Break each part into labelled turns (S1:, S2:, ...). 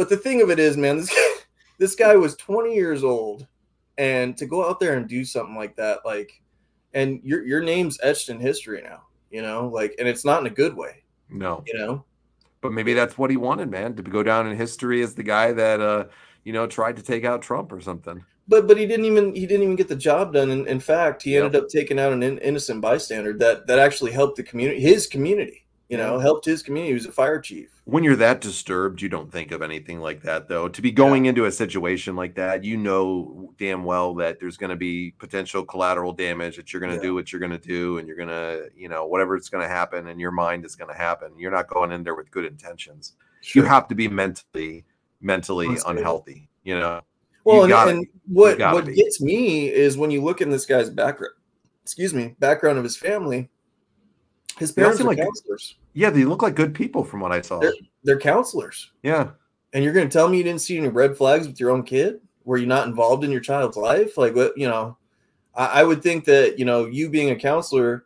S1: the thing of it is, man, this guy was 20 years old, and to go out there and do something like that, like, and your name's etched in history now, you know, like, and it's not in a good way,
S2: No.
S1: you know.
S2: But maybe that's what he wanted, man, to go down in history as the guy that tried to take out Trump or something.
S1: But he didn't even get the job done. In fact, he
S2: Yep.
S1: ended up taking out an innocent bystander that actually helped the community, his community. You know, helped his community. He was a fire chief.
S2: When you're that disturbed, you don't think of anything like that, though. To be going into a situation like that, you know damn well that there's going to be potential collateral damage, that you're going to do what you're going to do, and you're going to, whatever it's going to happen in your mind is going to happen. You're not going in there with good intentions. Sure. You have to be mentally unhealthy, you know.
S1: Well, and what gets me is when you look in this guy's background of his family. His parents are counselors.
S2: Yeah, they look like good people from what I saw.
S1: They're counselors.
S2: Yeah.
S1: And you're going to tell me you didn't see any red flags with your own kid? Were you not involved in your child's life? Like, what, I would think that, you being a counselor,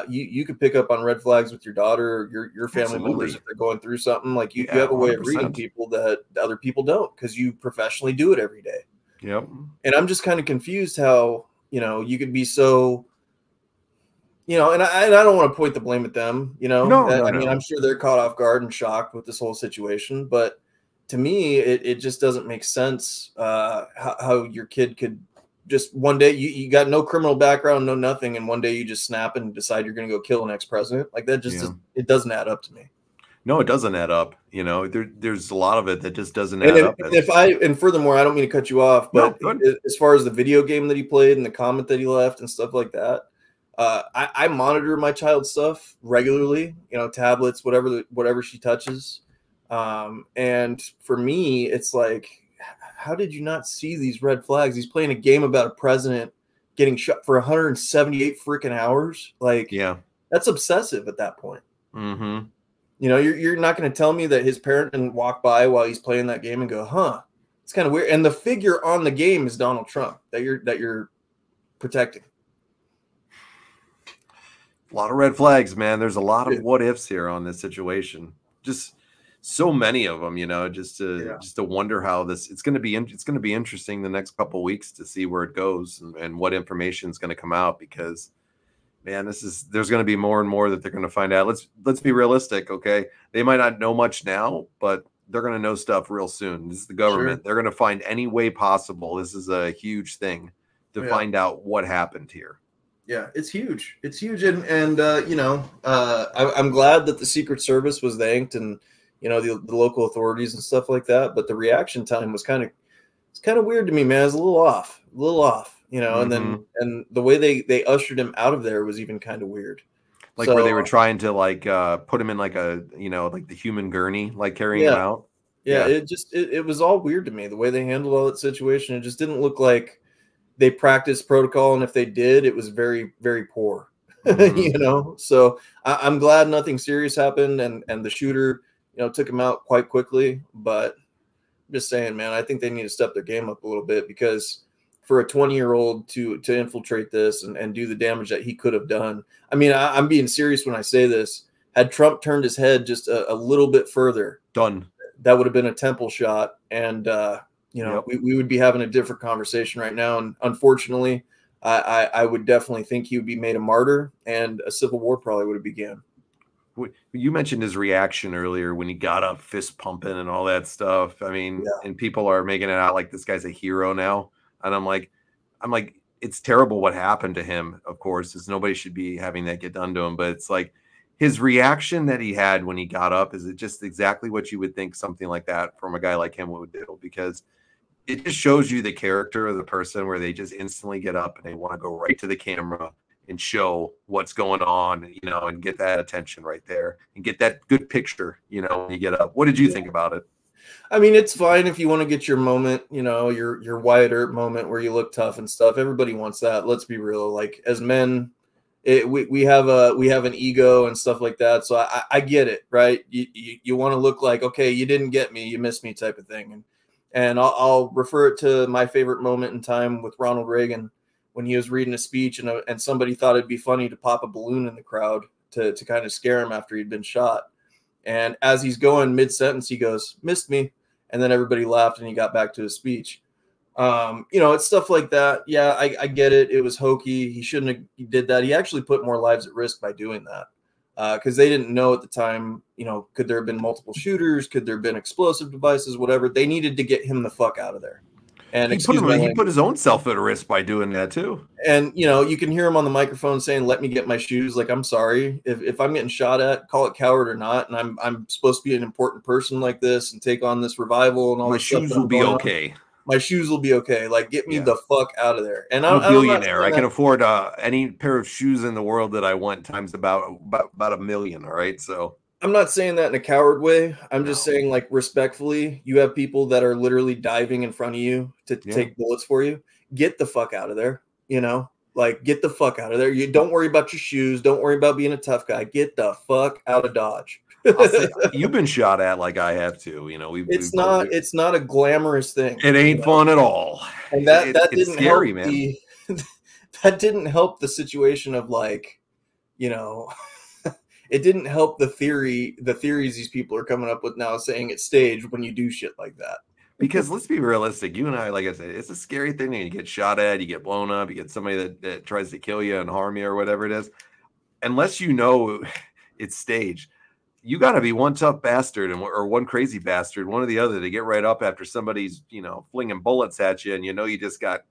S1: you could pick up on red flags with your daughter or your family members if they're going through something. Like you have a way 100%. Of reading people that other people don't, because you professionally do it every day.
S2: Yep.
S1: And I'm just kind of confused how, you could be so, and I don't want to point the blame at them, No, I mean, I'm sure they're caught off guard and shocked with this whole situation, but to me, it just doesn't make sense how your kid could just one day you got no criminal background, no nothing, and one day you just snap and decide you're going to go kill an ex-president. Like that just it doesn't add up to me.
S2: No, it doesn't add up. There's a lot of it that just doesn't add up.
S1: And furthermore, I don't mean to cut you off, but as far as the video game that he played and the comment that he left and stuff like that, I monitor my child's stuff regularly, tablets, whatever she touches. And for me, it's like, how did you not see these red flags? He's playing a game about a president getting shot for 178 freaking hours. Like, that's obsessive at that point.
S2: Mm-hmm.
S1: You're not going to tell me that his parent didn't walk by while he's playing that game and go, huh, it's kind of weird. And the figure on the game is Donald Trump that you're protecting.
S2: A lot of red flags, man. There's a lot of what ifs here on this situation. Just so many of them, just to wonder how it's going to be. It's going to be interesting the next couple of weeks to see where it goes and what information is going to come out, because, man, there's going to be more and more that they're going to find out. Let's be realistic, okay? They might not know much now, but they're going to know stuff real soon. This is the government. Sure. They're going to find any way possible. This is a huge thing to find out what happened here.
S1: Yeah, it's huge. It's huge. And I'm glad that the Secret Service was thanked and, the local authorities and stuff like that. But the reaction time was kind of weird to me, man. It was a little off, mm-hmm. and the way they ushered him out of there was even kind of weird.
S2: Like where they were trying to put him in like like the human gurney, like carrying him out.
S1: Yeah. It was all weird to me, the way they handled all that situation. It just didn't look like they practiced protocol, and if they did, it was very, very poor. Mm-hmm. So I'm glad nothing serious happened, and the shooter, took him out quite quickly. But I'm just saying, man, I think they need to step their game up a little bit, because for a 20-year-old to infiltrate this and do the damage that he could have done. I mean, I'm being serious when I say this. Had Trump turned his head just a little bit further, that would have been a temple shot, and we would be having a different conversation right now. And unfortunately, I would definitely think he would be made a martyr, and a civil war probably would have began.
S2: You mentioned his reaction earlier when he got up, fist pumping and all that stuff. I mean, and people are making it out like this guy's a hero now. And I'm like, it's terrible what happened to him. Of course, because nobody should be having that get done to him. But it's like his reaction that he had when he got up, is it just exactly what you would think something like that from a guy like him would do? Because it just shows you the character of the person, where they just instantly get up and they want to go right to the camera and show what's going on, and get that attention right there and get that good picture, when you get up. What did you think about it?
S1: I mean, it's fine if you want to get your moment, your Wyatt Earp moment where you look tough and stuff. Everybody wants that. Let's be real. Like, as men, we have an ego and stuff like that. So I get it, right? You want to look like, okay, you didn't get me, you missed me, type of thing. And I'll refer it to my favorite moment in time with Ronald Reagan, when he was reading a speech and somebody thought it'd be funny to pop a balloon in the crowd to kind of scare him after he'd been shot. And as he's going mid-sentence, he goes, "Missed me." and then everybody laughed and he got back to his speech. It's stuff like that. Yeah, I get it. It was hokey. He shouldn't have did that. He actually put more lives at risk by doing that. Because they didn't know at the time, could there have been multiple shooters? Could there have been explosive devices? Whatever. They needed to get him the fuck out of there. And
S2: he put his own self at risk by doing that too.
S1: And you can hear him on the microphone saying, "Let me get my shoes." Like, I'm sorry if I'm getting shot at, call it coward or not, and I'm supposed to be an important person like this and take on this revival and all.
S2: My
S1: this
S2: shoes
S1: stuff
S2: will be okay.
S1: My shoes will be okay. Like, get me the fuck out of there. And
S2: I'm a billionaire. I can afford any pair of shoes in the world that I want times about $1 million. All right. So
S1: I'm not saying that in a coward way. I'm just saying, like, respectfully, you have people that are literally diving in front of you to take bullets for you. Get the fuck out of there. Like, get the fuck out of there. You don't worry about your shoes. Don't worry about being a tough guy. Get the fuck out of Dodge.
S2: I'll say, you've been shot at like I have too.
S1: It's not a glamorous thing.
S2: It ain't fun at all.
S1: And that didn't
S2: scary,
S1: help
S2: man.
S1: That didn't help the situation of, like, it didn't help the theories these people are coming up with now, saying it's staged when you do shit like that.
S2: Because let's be realistic. You and I, like I said, it's a scary thing. You get shot at, you get blown up, you get somebody that tries to kill you and harm you or whatever it is. Unless you know it's staged, you got to be one tough bastard or one crazy bastard, one or the other, to get right up after somebody's, flinging bullets at you, and you just got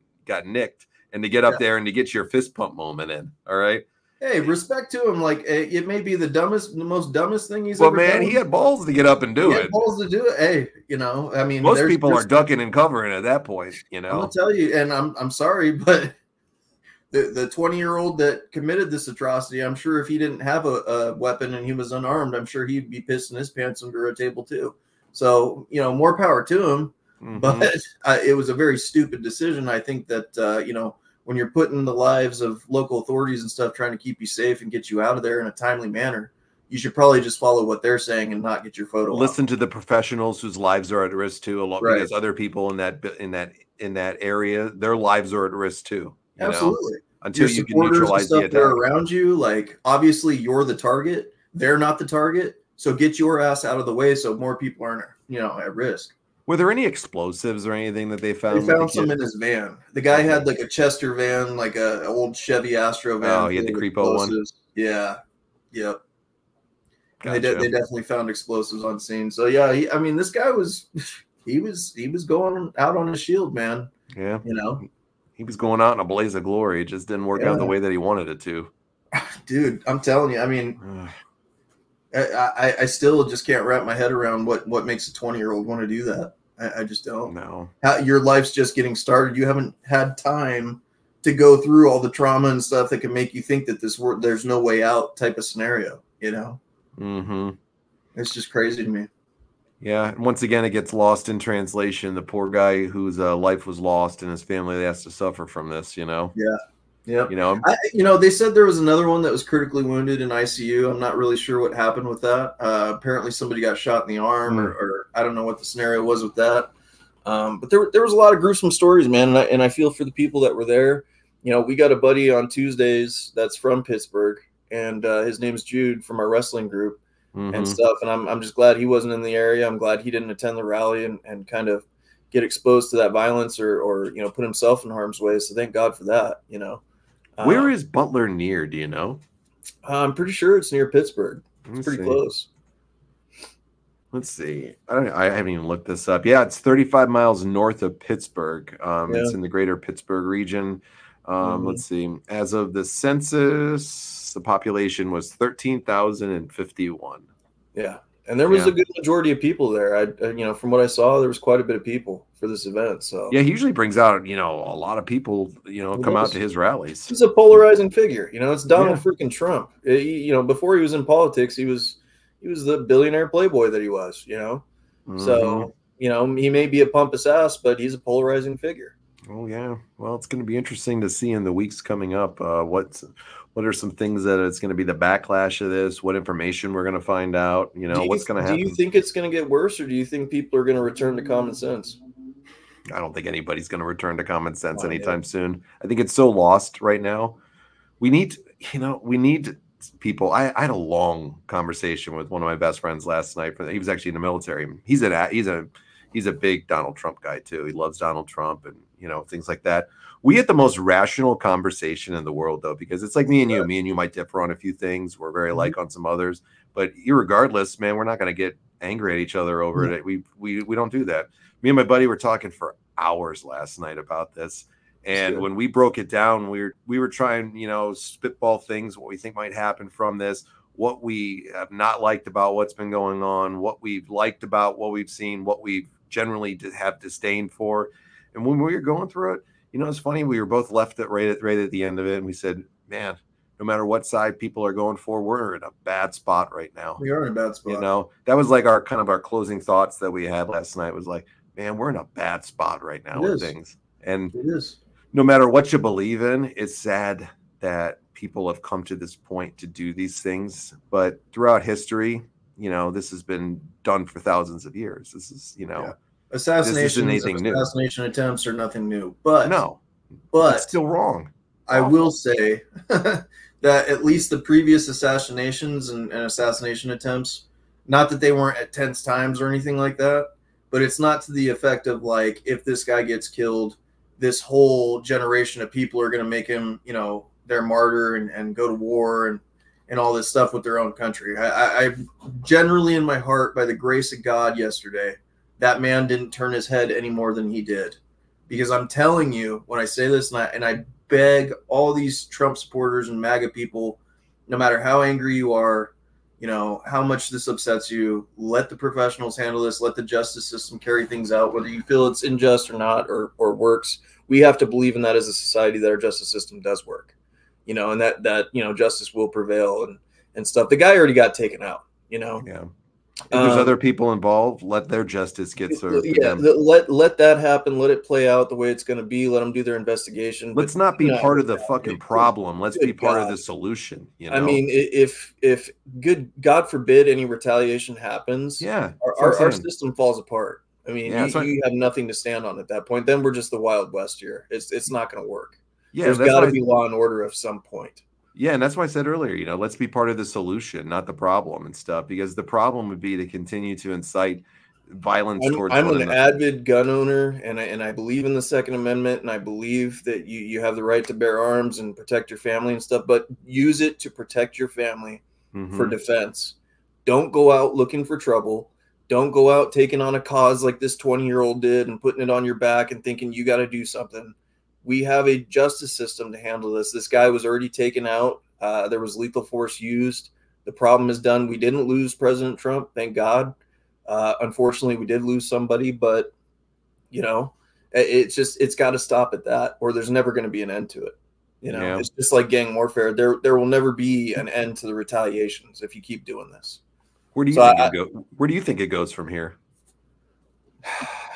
S2: nicked, and to get up there and to get your fist pump moment in. All right.
S1: Hey, respect to him. Like, it may be the most dumbest thing he's
S2: ever done.
S1: Well, man,
S2: he had balls to get up and do it. He had
S1: balls to do it. Hey, I mean,
S2: most people are ducking and covering at that point.
S1: I'm gonna tell you, and I'm sorry, but the 20-year-old that committed this atrocity, I'm sure if he didn't have a weapon and he was unarmed, I'm sure he'd be pissing his pants under a table too. So, more power to him. Mm-hmm. But it was a very stupid decision. I think that, when you're putting the lives of local authorities and stuff trying to keep you safe and get you out of there in a timely manner, you should probably just follow what they're saying and not get your photo.
S2: Listen to the professionals whose lives are at risk too. A lot, because other people in that area, their lives are at risk too.
S1: Absolutely.
S2: Until you can neutralize the attack.
S1: They're around you, like, obviously you're the target. They're not the target. So get your ass out of the way so more people aren't, at risk.
S2: Were there any explosives or anything that they found?
S1: They found some in his van. The guy had like a Chester van, like an old Chevy Astro van.
S2: Oh, he had the creepo one.
S1: Yeah. Yep.
S2: Gotcha.
S1: They definitely found explosives on scene. So yeah, this guy was he was going out on his shield, man.
S2: Yeah. He was going out in a blaze of glory. It just didn't work out the way that he wanted it to.
S1: Dude, I'm telling you, I mean, I still just can't wrap my head around what makes a 20-year-old want to do that. I just don't.
S2: No.
S1: Your life's just getting started. You haven't had time to go through all the trauma and stuff that can make you think that there's no way out type of scenario,
S2: Mm-hmm.
S1: It's just crazy to me.
S2: Yeah, and once again, it gets lost in translation. The poor guy whose life was lost and his family has to suffer from this, Yeah.
S1: Yeah. They said there was another one that was critically wounded in ICU. I'm not really sure what happened with that. Apparently somebody got shot in the arm or I don't know what the scenario was with that. But there was a lot of gruesome stories, man. And I feel for the people that were there. We got a buddy on Tuesdays that's from Pittsburgh, and his name's Jude from our wrestling group. And stuff. And I'm just glad he wasn't in the area. I'm glad he didn't attend the rally and kind of get exposed to that violence or put himself in harm's way. So thank God for that,
S2: Where is Butler near? Do you know?
S1: I'm pretty sure it's near Pittsburgh. It's pretty close.
S2: Let's see. I haven't even looked this up. Yeah, it's 35 miles north of Pittsburgh. It's in the greater Pittsburgh region. Let's see. As of the census, the population was 13,051.
S1: Yeah. And there was a good majority of people there. From what I saw, there was quite a bit of people for this event. So
S2: yeah, he usually brings out, a lot of people, come out to his rallies. He's
S1: a polarizing figure. It's Donald freaking Trump. Before he was in politics, he was the billionaire playboy that he was, So, he may be a pompous ass, but he's a polarizing figure.
S2: Oh yeah. Well, it's going to be interesting to see in the weeks coming up. What are some things that it's going to be the backlash of this? What information we're going to find out? What's going to happen?
S1: Do you think it's going to get worse, or do you think people are going to return to common sense?
S2: I don't think anybody's going to return to common sense anytime soon. I think it's so lost right now. We need people. I had a long conversation with one of my best friends last night. He was actually in the military. He's a he's a big Donald Trump guy too. He loves Donald Trump and, you know, things like that. We had the most rational conversation in the world, though, because it's like me and you. Me and you might differ on a few things. We're very alike on some others. But irregardless, man, we're not going to get angry at each other over it. We don't do that. Me and my buddy were talking for hours last night about this. And when we broke it down, we were trying, you know, spitball things, what we think might happen from this, what we have not liked about what's been going on, what we've liked about what we've seen, what we generally have disdain for. And when we were going through it, you know, it's funny. We were both left right at the end of it. And we said, man, no matter what side people are going for, we're in a bad spot right now.
S1: We are in a bad spot.
S2: You know, that was like our closing thoughts that we had last night was like, man, we're in a bad spot right now with things. And
S1: it is.
S2: No matter what you believe in, it's sad that people have come to this point to do these things. But throughout history, you know, this has been done for thousands of years. This is, you know,
S1: assassination attempts are nothing new. But
S2: it's still wrong.
S1: I will say that at least the previous assassinations and assassination attempts, not that they weren't at tense times or anything like that, but it's not to the effect of like, if this guy gets killed, this whole generation of people are going to make him, you know, their martyr and go to war and all this stuff with their own country. I generally in my heart, by the grace of God yesterday, that man didn't turn his head any more than he did. Because I'm telling you, when I say this, and I beg all these Trump supporters and MAGA people, no matter how angry you are, you know, how much this upsets you, let the professionals handle this. Let the justice system carry things out, whether you feel it's unjust or not, or works. We have to believe in that as a society, that our justice system does work, you know, and that you know, justice will prevail and stuff. The guy already got taken out, you know.
S2: Yeah. If there's other people involved, let their justice get served.
S1: Yeah, let that happen. Let it play out the way it's going to be. Let them do their investigation.
S2: Let's not be part of the fucking problem. Let's be part of the solution. You know?
S1: I mean, if good God forbid any retaliation happens, our system falls apart. I mean, you have nothing to stand on at that point. Then we're just the Wild West here. It's not going to work. Yeah, there's got to be law and order at some point.
S2: Yeah, and that's why I said earlier, you know, let's be part of the solution, not the problem and stuff, because the problem would be to continue to incite violence towards
S1: I'm an avid gun owner, and I believe in the Second Amendment, and I believe that you have the right to bear arms and protect your family and stuff, but use it to protect your family for defense. Don't go out looking for trouble. Don't go out taking on a cause like this 20-year-old did and putting it on your back and thinking you got to do something. We have a justice system to handle this. This guy was already taken out. There was lethal force used. The problem is done. We didn't lose President Trump, thank God. Unfortunately, we did lose somebody, but you know, it's got to stop at that, or there's never going to be an end to it. You know, it's just like gang warfare. There will never be an end to the retaliations if you keep doing this.
S2: Where do you Where do you think it goes from here?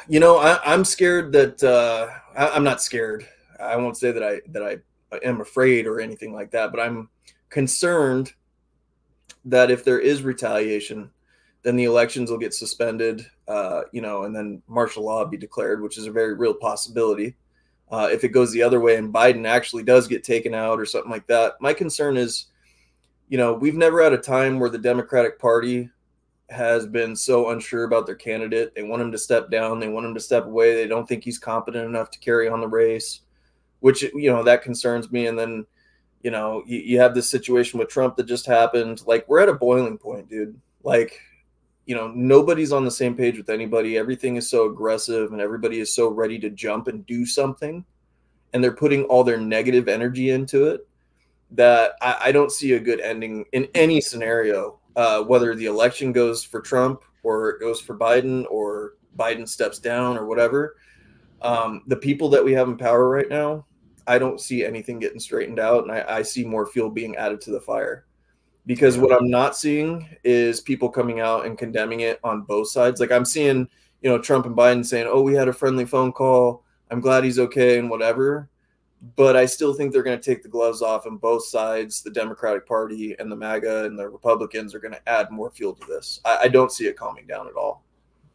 S1: You know, I'm scared that I'm not scared. I won't say that I am afraid or anything like that, but I'm concerned that if there is retaliation, then the elections will get suspended, you know, and then martial law be declared, which is a very real possibility. If it goes the other way and Biden actually does get taken out or something like that, my concern is, you know, we've never had a time where the Democratic Party has been so unsure about their candidate. They want him to step down. They want him to step away. They don't think he's competent enough to carry on the race, which, you know, that concerns me. And then, you know, you have this situation with Trump that just happened. Like, we're at a boiling point, dude. Like, you know, nobody's on the same page with anybody. Everything is so aggressive and everybody is so ready to jump and do something. And they're putting all their negative energy into it that I don't see a good ending in any scenario, whether the election goes for Trump or it goes for Biden or Biden steps down or whatever. The people that we have in power right now, I don't see anything getting straightened out. And I see more fuel being added to the fire. Because what I'm not seeing is people coming out and condemning it on both sides. Like, I'm seeing, you know, Trump and Biden saying, oh, we had a friendly phone call. I'm glad he's okay and whatever. But I still think they're going to take the gloves off, and both sides, the Democratic Party and the MAGA and the Republicans, are going to add more fuel to this. I don't see it calming down at all.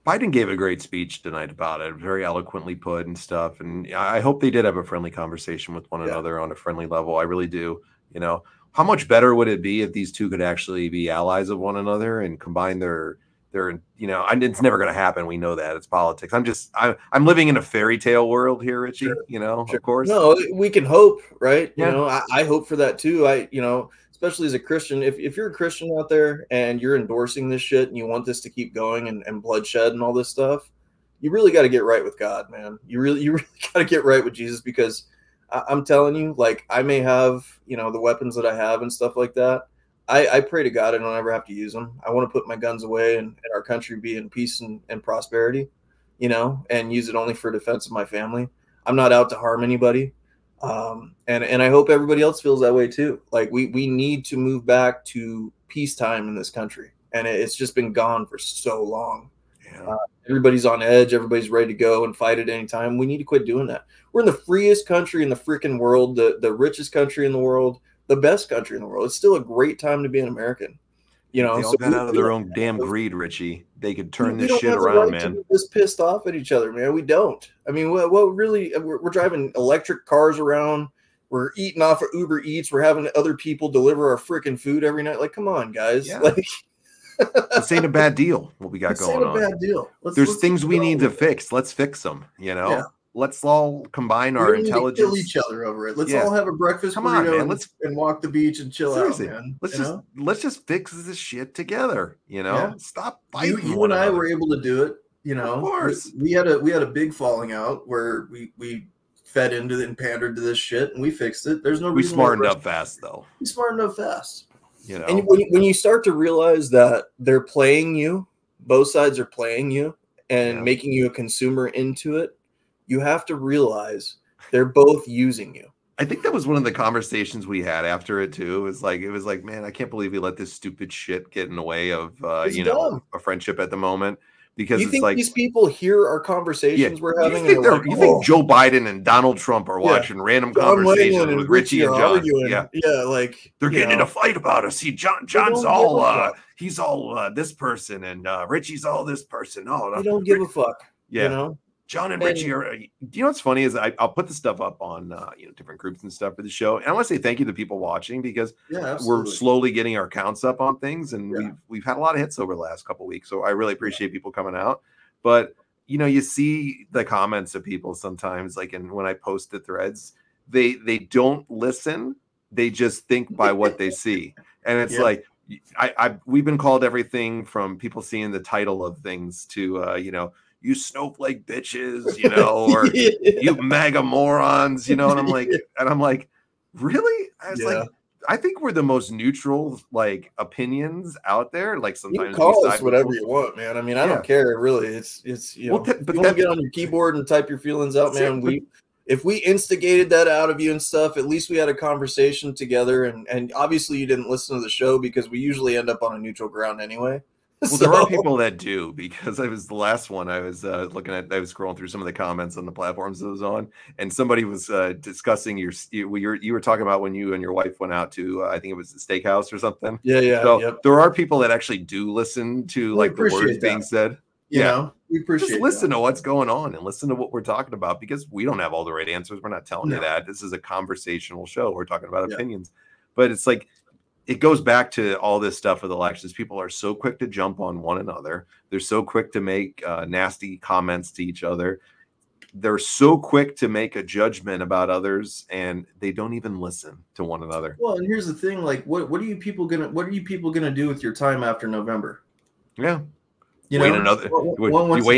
S2: Biden gave a great speech tonight about it, very eloquently put and stuff. And I hope they did have a friendly conversation with one another on a friendly level. I really do. You know, how much better would it be if these two could actually be allies of one another and combine their they're, you know, it's never going to happen. We know that it's politics. I'm living in a fairy tale world here, Richie,
S1: Sure.
S2: you know,
S1: Sure.
S2: of course.
S1: No, we can hope, right? You
S2: Yeah.
S1: know, I hope for that too. You know, especially as a Christian, if you're a Christian out there and you're endorsing this shit and you want this to keep going and bloodshed and all this stuff, you really got to get right with God, man. You really got to get right with Jesus, because I'm telling you, like, I may have, you know, the weapons that I have and stuff like that. I pray to God I don't ever have to use them. I want to put my guns away and our country be in peace and prosperity, you know, and use it only for defense of my family. I'm not out to harm anybody. And I hope everybody else feels that way too. Like, we need to move back to peacetime in this country. And it's just been gone for so long.
S2: Yeah.
S1: Everybody's on edge. Everybody's ready to go and fight at any time. We need to quit doing that. We're in the freest country in the freaking world, the richest country in the world, the best country in the world. It's still a great time to be an American. You know,
S2: they all got out of their own damn greed, Richie. They could turn this shit around, man.
S1: We're just pissed off at each other, man. We don't. I mean, what really? We're driving electric cars around. We're eating off of Uber Eats. We're having other people deliver our freaking food every night. Like, come on, guys. Yeah. Like,
S2: this ain't a bad deal. What we got going on?
S1: Bad deal.
S2: There's things we need to fix. Let's fix them. You know. Yeah. Let's all combine our intelligence.
S1: Kill each other over it. Let's all have a breakfast burrito and walk the beach and chill out, man.
S2: Let's just fix this shit together. You know, stop fighting.
S1: You and I were able to do it. You know, of course. We had a big falling out where we fed into it and pandered to this shit, and we fixed it. There's no reason.
S2: We smartened up fast, though.
S1: We smartened up fast.
S2: You know,
S1: and when you start to realize that they're playing you, both sides are playing you and making you a consumer into it. You have to realize they're both using you.
S2: I think that was one of the conversations we had after it too. It was like, man, I can't believe we let this stupid shit get in the way of, you know, a friendship at the moment. Because
S1: you think these people hear our conversations we're having?
S2: You think Joe Biden and Donald Trump are watching random conversations with Richie and John?
S1: Yeah, like
S2: they're getting in a fight about us. See, John's all he's all this person, and Richie's all this person. Oh,
S1: they don't give a fuck.
S2: Yeah.
S1: You know?
S2: John and Richie are. You know what's funny is I'll put the stuff up on you know, different groups and stuff for the show, and I want to say thank you to people watching, because we're slowly getting our counts up on things, and we've had a lot of hits over the last couple of weeks, so I really appreciate people coming out. But you know, you see the comments of people sometimes, like, and when I post the threads, they don't listen, they just think by what they see, and it's like we've been called everything from people seeing the title of things to you know, you snowflake bitches, you know, or you MAGA morons, you know, and I'm like, really? I was like, I think we're the most neutral, like, opinions out there. Like, sometimes
S1: you call us whatever you want, man. I mean, I don't care, really. It's you know, but you want to get on your keyboard and type your feelings out, man. If we instigated that out of you and stuff, at least we had a conversation together, and obviously you didn't listen to the show because we usually end up on a neutral ground anyway.
S2: Well, there are people that do, because I was the last one. I was looking at, I was scrolling through some of the comments on the platforms that I was on, and somebody was discussing you were talking about when you and your wife went out to I think it was the steakhouse or something.
S1: Yeah.
S2: So there are people that actually do listen to like the words being said.
S1: You know, we appreciate.
S2: Just listen to what's going on and listen to what we're talking about, because we don't have all the right answers. We're not telling you that. This is a conversational show. We're talking about opinions, but it's like, it goes back to all this stuff with elections. People are so quick to jump on one another. They're so quick to make nasty comments to each other. They're so quick to make a judgment about others, and they don't even listen to one another.
S1: Well, and here's the thing: like, what are you people gonna do with your time after November?
S2: Yeah.
S1: You
S2: wait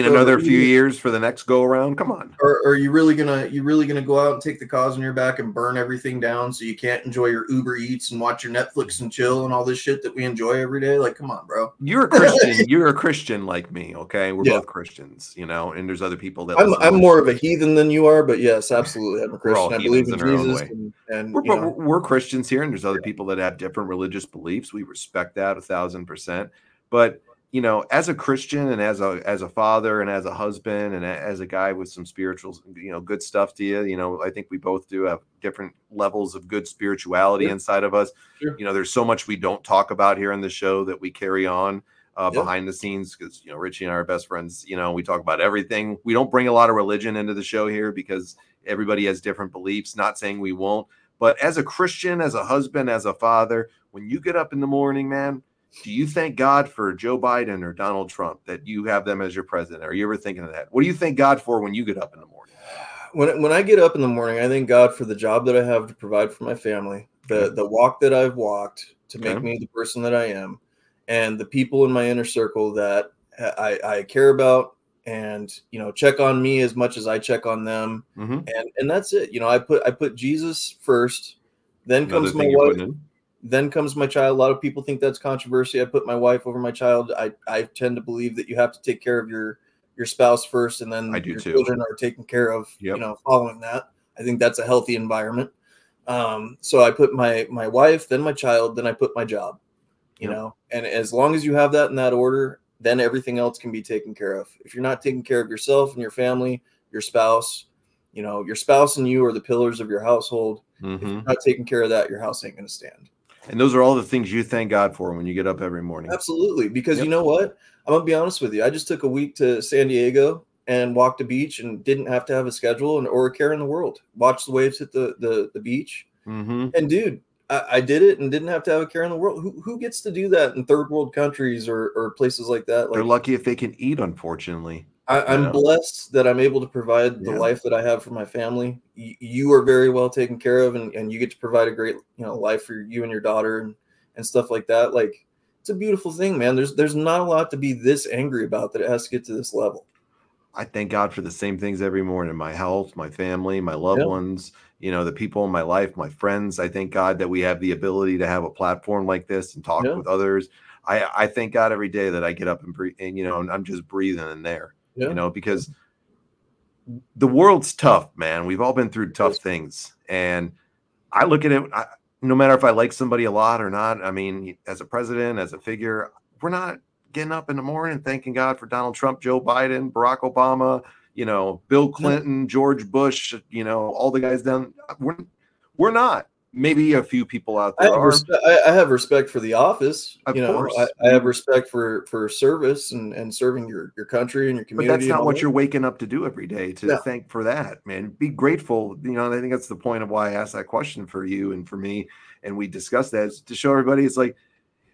S2: another few years for the next go around. Come on.
S1: Or are you really gonna go out and take the cause on your back and burn everything down so you can't enjoy your Uber Eats and watch your Netflix and chill and all this shit that we enjoy every day? Like, come on, bro.
S2: You're a Christian. You're a Christian like me. Okay, we're both Christians. You know, and there's other people that
S1: I'm more of a heathen than you are, but yes, absolutely, I'm a Christian. I believe in Jesus, and
S2: we're Christians here, and there's other people that have different religious beliefs. We respect that 1,000%, but you know, as a Christian and as a father and as a husband and as a guy with some spiritual, you know, good stuff to you, you know, I think we both do have different levels of good spirituality inside of us. You know, there's so much we don't talk about here on the show that we carry on behind the scenes, because, you know, Richie and I are best friends. You know, we talk about everything. We don't bring a lot of religion into the show here because everybody has different beliefs. Not saying we won't, but as a Christian, as a husband, as a father, when you get up in the morning, man, Do you thank God for Joe Biden or Donald Trump that you have them as your president? Are you ever thinking of that? What do you thank God for when you get up in the morning?
S1: When I get up in the morning, I thank God for the job that I have to provide for my family, the walk that I've walked to make me the person that I am, and the people in my inner circle that I care about and, you know, check on me as much as I check on them. And that's it. You know, I put Jesus first, then comes my wife, then comes my child. A lot of people think that's controversy. I put my wife over my child. I tend to believe that you have to take care of your spouse first, and then your children are taken care of, you know, following that. I think that's a healthy environment. So I put my wife, then my child, then I put my job, you know, and as long as you have that in that order, then everything else can be taken care of. If you're not taking care of yourself and your family, your spouse, you know, your spouse and you are the pillars of your household. If you're not taking care of that, your house ain't going to stand.
S2: And those are all the things you thank God for when you get up every morning.
S1: Absolutely. Because you know what? I'm going to be honest with you. I just took a week to San Diego and walked the beach and didn't have to have a schedule or a care in the world. Watch the waves hit the beach. And dude, I did it and didn't have to have a care in the world. Who gets to do that in third world countries or places like that?
S2: They're lucky if they can eat, unfortunately.
S1: I'm blessed that I'm able to provide the life that I have for my family. You are very well taken care of, and you get to provide a great, you know, life for you and your daughter and stuff like that. Like, it's a beautiful thing, man. There's not a lot to be this angry about that it has to get to this level.
S2: I thank God for the same things every morning: my health, my family, my loved ones, you know, the people in my life, my friends. I thank God that we have the ability to have a platform like this and talk with others. I thank God every day that I get up and breathe, and, you know, I'm just breathing in there, you know, because the world's tough, man. We've all been through tough things. And I look at it, no matter if I like somebody a lot or not. I mean, as a president, as a figure, we're not getting up in the morning thanking God for Donald Trump, Joe Biden, Barack Obama, you know, Bill Clinton, George Bush, you know, all the guys down. We're not. Maybe a few people out there are.
S1: I have respect for the office.
S2: Of course.
S1: I have respect for service and serving your country and your community.
S2: But that's not what you're waking up to do every day, to thank for that, man. Be grateful. You know, I think that's the point of why I asked that question for you and for me. And we discussed that, is to show everybody, it's like,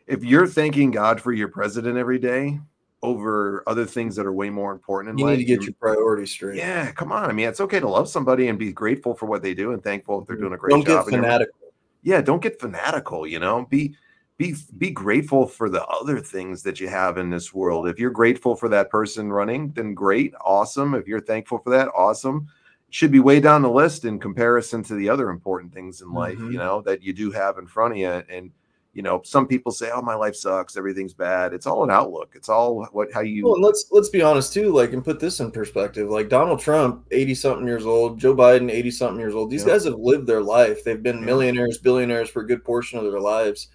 S2: if you're thanking God for your president every day over other things that are way more important in life,
S1: you need to get your priorities straight.
S2: Yeah, come on. I mean, it's okay to love somebody and be grateful for what they do and thankful if they're doing a great
S1: job.
S2: Don't
S1: get fanatical.
S2: Yeah, don't get fanatical, you know. Be grateful for the other things that you have in this world. If you're grateful for that person running, then great, awesome. If you're thankful for that, awesome. It should be way down the list in comparison to the other important things in life, you know, that you do have in front of you. And you know, some people say, "Oh, my life sucks. Everything's bad." It's all an outlook. It's all how you.
S1: Well, and let's be honest too. Like, and put this in perspective. Like, Donald Trump, 80-something years old. Joe Biden, 80-something years old. These guys have lived their life. They've been millionaires, billionaires for a good portion of their lives.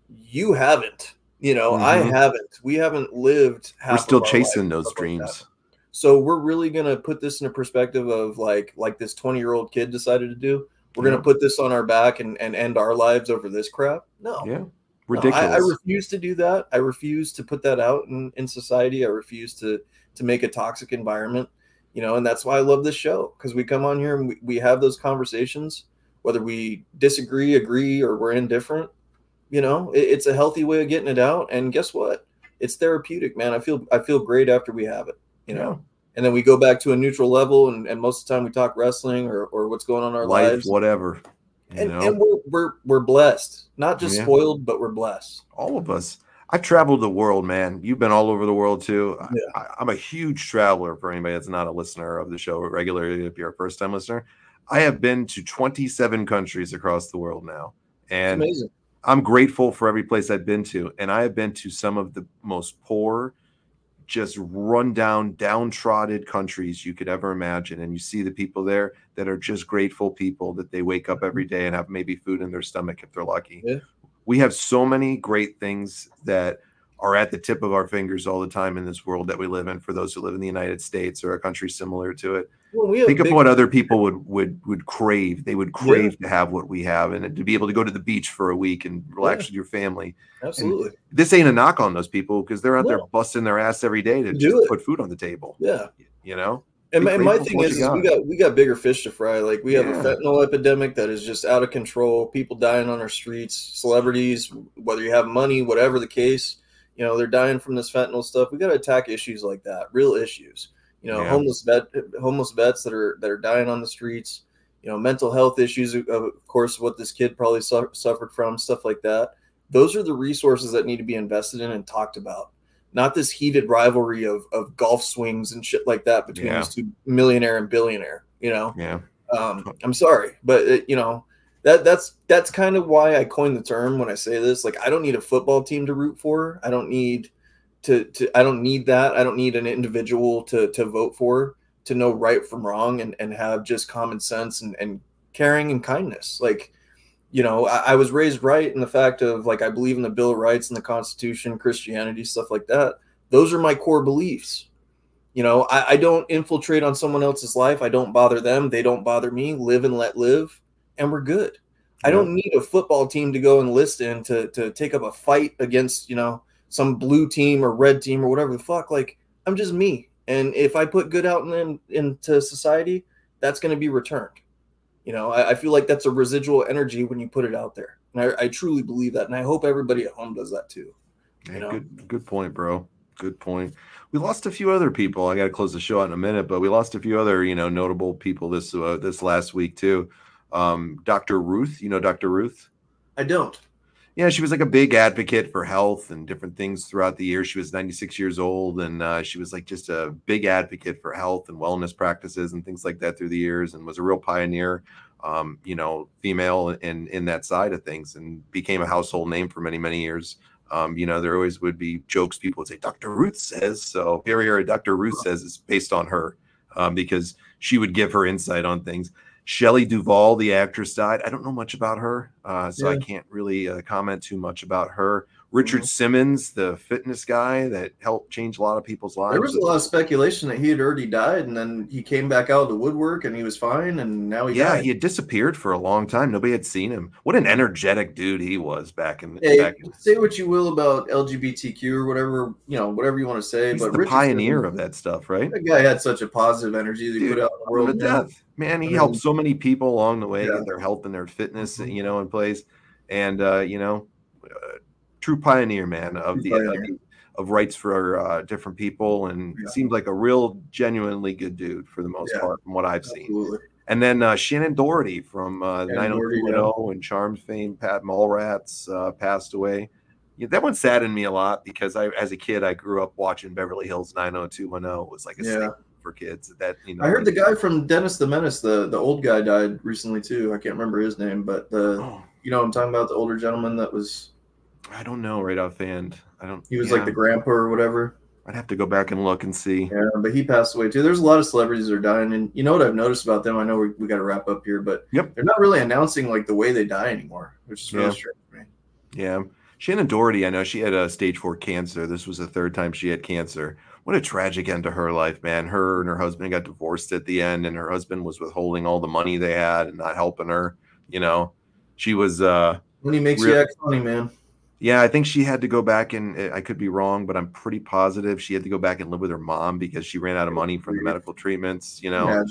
S1: You haven't. You know, I haven't. We haven't lived.
S2: We're still chasing those dreams.
S1: So we're really gonna put this in a perspective of like this 20-year-old kid decided to do. We're going to put this on our back and end our lives over this crap? No.
S2: Yeah. Ridiculous.
S1: No, I refuse to do that. I refuse to put that out in society. I refuse to make a toxic environment, you know, and that's why I love this show, because we come on here and we have those conversations, whether we disagree, agree, or we're indifferent. You know, it's a healthy way of getting it out. And guess what? It's therapeutic, man. I feel great after we have it, you know. And then we go back to a neutral level, and most of the time we talk wrestling or what's going on in our lives,
S2: whatever.
S1: And we're blessed, not just spoiled, but we're blessed.
S2: All of us. I've traveled the world, man. You've been all over the world too. I'm a huge traveler. For anybody that's not a listener of the show regularly, if you're a first-time listener, I have been to 27 countries across the world now, and
S1: it's amazing.
S2: I'm grateful for every place I've been to, and I have been to some of the most poor, just run down, downtrodden countries you could ever imagine. And you see the people there that are just grateful people, that they wake up every day and have maybe food in their stomach if they're lucky. We have so many great things that are at the tip of our fingers all the time in this world that we live in, for those who live in the United States or a country similar to it. Well, think of what other people would crave. They would crave to have what we have, and to be able to go to the beach for a week and relax with your family.
S1: Absolutely.
S2: And this ain't a knock on those people, because they're out there busting their ass every day to just put food on the table.
S1: Yeah.
S2: You know?
S1: And
S2: Be
S1: my
S2: grateful for
S1: thing
S2: what
S1: is
S2: you got.
S1: we got bigger fish to fry. Like we have a
S2: Yeah.
S1: fentanyl epidemic that is just out of control. People dying on our streets, celebrities, whether you have money, whatever the case, you know, they're dying from this fentanyl stuff. We got to attack issues like that, real issues. You know,
S2: Yeah.
S1: homeless vets that are dying on the streets. You know, mental health issues, of course, what this kid probably suffered from, stuff like that. Those are the resources that need to be invested in and talked about, not this heated rivalry of golf swings and shit like that between
S2: Yeah.
S1: these two millionaire and billionaire. You know,
S2: Yeah.
S1: I'm sorry, but you know that's kind of why I coined the term when I say this. Like, I don't need a football team to root for. I don't need I don't need that. I don't need an individual to vote for to know right from wrong and have just common sense and caring and kindness. Like, you know, I was raised right in the fact of, like, I believe in the Bill of Rights and the Constitution, Christianity, stuff like that. Those are my core beliefs. You know, I don't infiltrate on someone else's life. I don't bother them. They don't bother me. Live and let live, and we're good. I
S2: Yeah.
S1: don't need a football team to go enlist in to take up a fight against, you know, some blue team or red team or whatever the fuck. Like, I'm just me. And if I put good out into society, that's going to be returned. You know, I feel like that's a residual energy when you put it out there. And I truly believe that. And I hope everybody at home does that too. You know?
S2: Good point, bro. Good point. We lost a few other people. I got to close the show out in a minute, but we lost a few other, you know, notable people this last week too. Dr. Ruth, you know, Dr. Ruth?
S1: I don't.
S2: Yeah, she was like a big advocate for health and different things throughout the years. She was 96 years old, and she was like just a big advocate for health and wellness practices and things like that through the years, and was a real pioneer, you know, female in that side of things, and became a household name for many, many years. You know, there always would be jokes. People would say, Dr. Ruth says. So here, Dr. Ruth says is based on her, because she would give her insight on things. Shelley Duvall, the actress, died. I don't know much about her, so I can't really comment too much about her. Richard Simmons, the fitness guy that helped change a lot of people's lives.
S1: There was a lot of speculation that he had already died, and then he came back out of the woodwork, and he was fine, and now he died.
S2: He had disappeared for a long time. Nobody had seen him. What an energetic dude he was back in.
S1: Say what you will about LGBTQ or whatever, you know, whatever you want to say,
S2: He's
S1: but
S2: the
S1: Richard
S2: pioneer
S1: Simmons,
S2: of that stuff, right?
S1: that guy had such a positive energy that he put out in the world.
S2: Death. Man, he helped so many people along the way get their health and their fitness, you know, in place. And you know, true pioneer, man, of rights for different people, and seemed like a real genuinely good dude for the most part from what I've seen. And then Shannon Doherty from 90210 and Charmed fame, Pat Mallrats, passed away. Yeah, that one saddened me a lot because as a kid, I grew up watching Beverly Hills 90210. It was like a staple for kids. That, you know,
S1: I heard the guy from Dennis the Menace, the old guy, died recently too. I can't remember his name, but you know what I'm talking about, the older gentleman that was.
S2: I don't know right offhand.
S1: He was like the grandpa or whatever.
S2: I'd have to go back and look and see.
S1: Yeah, but he passed away too. There's a lot of celebrities that are dying, and you know what I've noticed about them? I know we got to wrap up here, but they're not really announcing like the way they die anymore, which is really strange to me.
S2: Yeah. Shannon Doherty, I know she had a stage 4 cancer. This was the third time she had cancer. What a tragic end to her life, man. Her and her husband got divorced at the end, and her husband was withholding all the money they had and not helping her. You know, she was
S1: money makes you act funny, man.
S2: Yeah, I think she had to go back, and I could be wrong, but I'm pretty positive she had to go back and live with her mom because she ran out of money from the medical treatments. You know,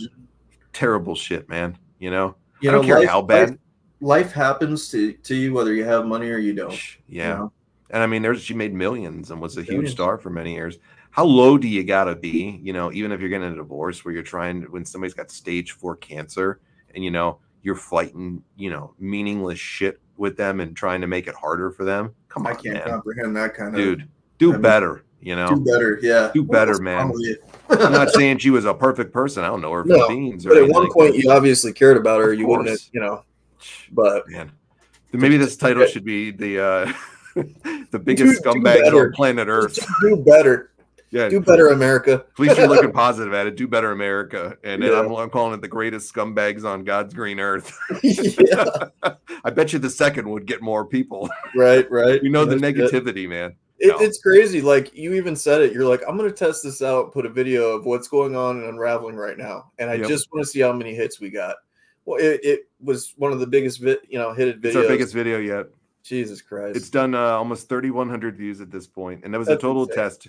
S2: terrible shit, man. You know, I don't care how bad
S1: life happens to you, whether you have money or you don't.
S2: Yeah, you know? And I mean, she made millions and was a huge star for many years. How low do you gotta be? You know, even if you're getting a divorce, where you're when somebody's got stage 4 cancer, and you know you're fighting, you know, meaningless shit with them and trying to make it harder for them. Come on,
S1: I can't comprehend that kind of
S2: dude. Do better, you know.
S1: Do better, yeah.
S2: Do better, man. I'm not saying she was a perfect person. I don't know her from beans.
S1: But at one point, you obviously cared about her. You wouldn't have, you know. But
S2: man, maybe this title should be the biggest scumbags on planet Earth.
S1: Do better.
S2: Yeah,
S1: do better, America.
S2: At least you're looking positive at it. Do better, America. And then I'm calling it the greatest scumbags on God's green earth. I bet you the second would get more people.
S1: Right.
S2: You know, the negativity, man.
S1: It's crazy. Like, you even said it. You're like, I'm going to test this out, put a video of what's going on and unraveling right now. And I just want to see how many hits we got. Well, it was one of the biggest, hitted videos.
S2: It's our biggest video yet.
S1: Jesus Christ.
S2: It's done almost 3,100 views at this point. And that was a total test.